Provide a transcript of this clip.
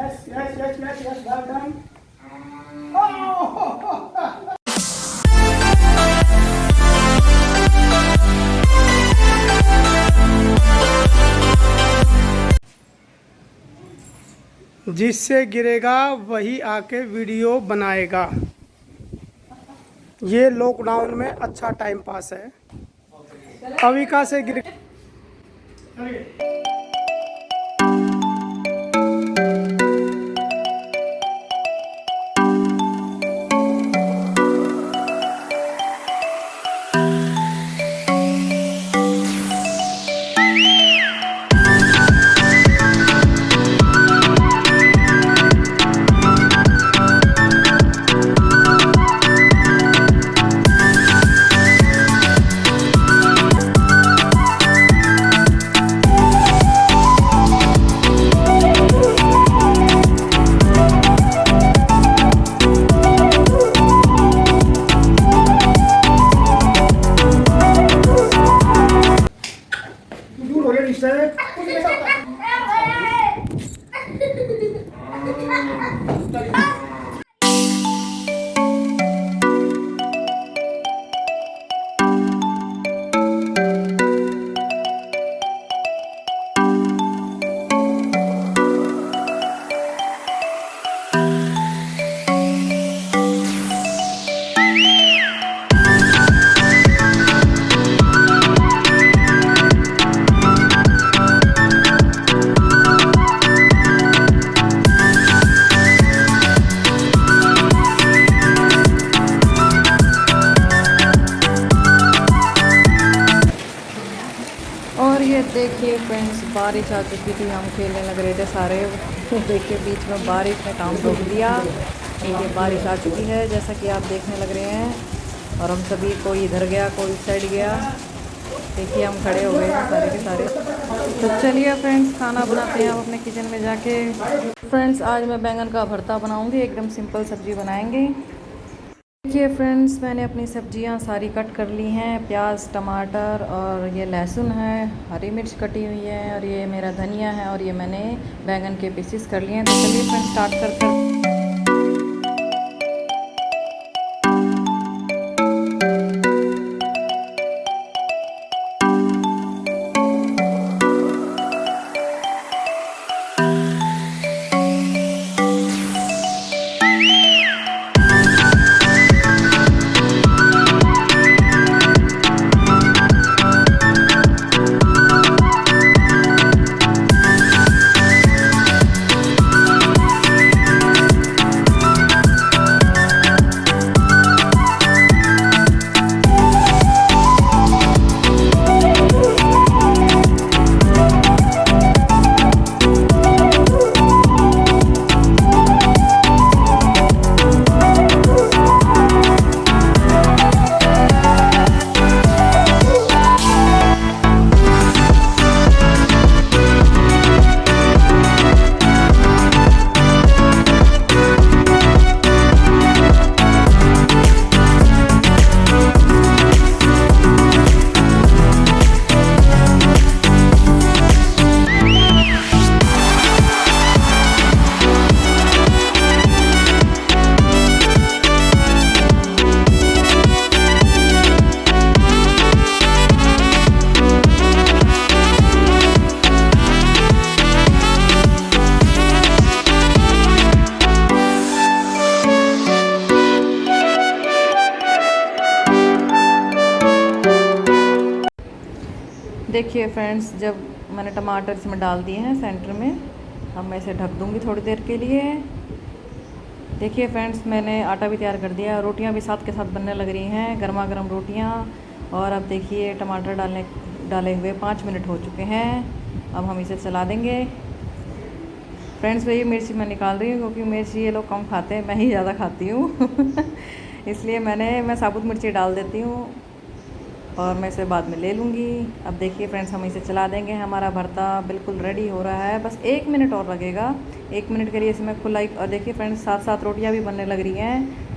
Yes, yes, yes, yes, yes. Well done. Oh! जिससे गिरेगा वही आके वीडियो बनाएगा। ये लॉकडाउन में अच्छा टाइम पास है। अविका से गिर और ये देखिए फ्रेंड्स, बारिश आ चुकी थी, हम खेलने लग रहे थे सारे। देखिए बीच में बारिश ने काम रोक दिया। ये बारिश आ चुकी है जैसा कि आप देखने लग रहे हैं, और हम सभी कोई इधर गया कोई इस साइड गया। देखिए हम खड़े हो गए हैं सारे के सारे। तो चलिए फ्रेंड्स, खाना बनाते हैं हम अपने किचन में जाके। फ्रेंड्स, आज मैं बैंगन का भरता बनाऊँगी, एकदम सिंपल सब्ज़ी बनाएंगे। देखिए फ्रेंड्स, मैंने अपनी सब्जियां सारी कट कर ली हैं। प्याज, टमाटर, और ये लहसुन है, हरी मिर्च कटी हुई है, और ये मेरा धनिया है, और ये मैंने बैंगन के पीसेस कर लिए हैं। तो चलिए फ्रेंड्स स्टार्ट करते हैं। देखिए फ्रेंड्स, जब मैंने टमाटर इसमें डाल दिए हैं सेंटर में, अब मैं इसे ढक दूँगी थोड़ी देर के लिए। देखिए फ्रेंड्स, मैंने आटा भी तैयार कर दिया, रोटियां भी साथ के साथ बनने लग रही हैं, गर्मा गर्म रोटियां। और अब देखिए टमाटर डाले हुए 5 मिनट हो चुके हैं। अब हम इसे चला देंगे। फ्रेंड्स, वही मिर्ची मैं निकाल रही हूँ क्योंकि मिर्ची ये लोग कम खाते हैं, मैं ही ज़्यादा खाती हूँ इसलिए मैं साबुत मिर्ची डाल देती हूँ, और मैं इसे बाद में ले लूँगी। अब देखिए फ्रेंड्स, हम इसे चला देंगे। हमारा भरता बिल्कुल रेडी हो रहा है, बस 1 मिनट और लगेगा। 1 मिनट के लिए इसे मैं खुलाई। और देखिए फ्रेंड्स, 7 रोटियां भी बनने लग रही हैं।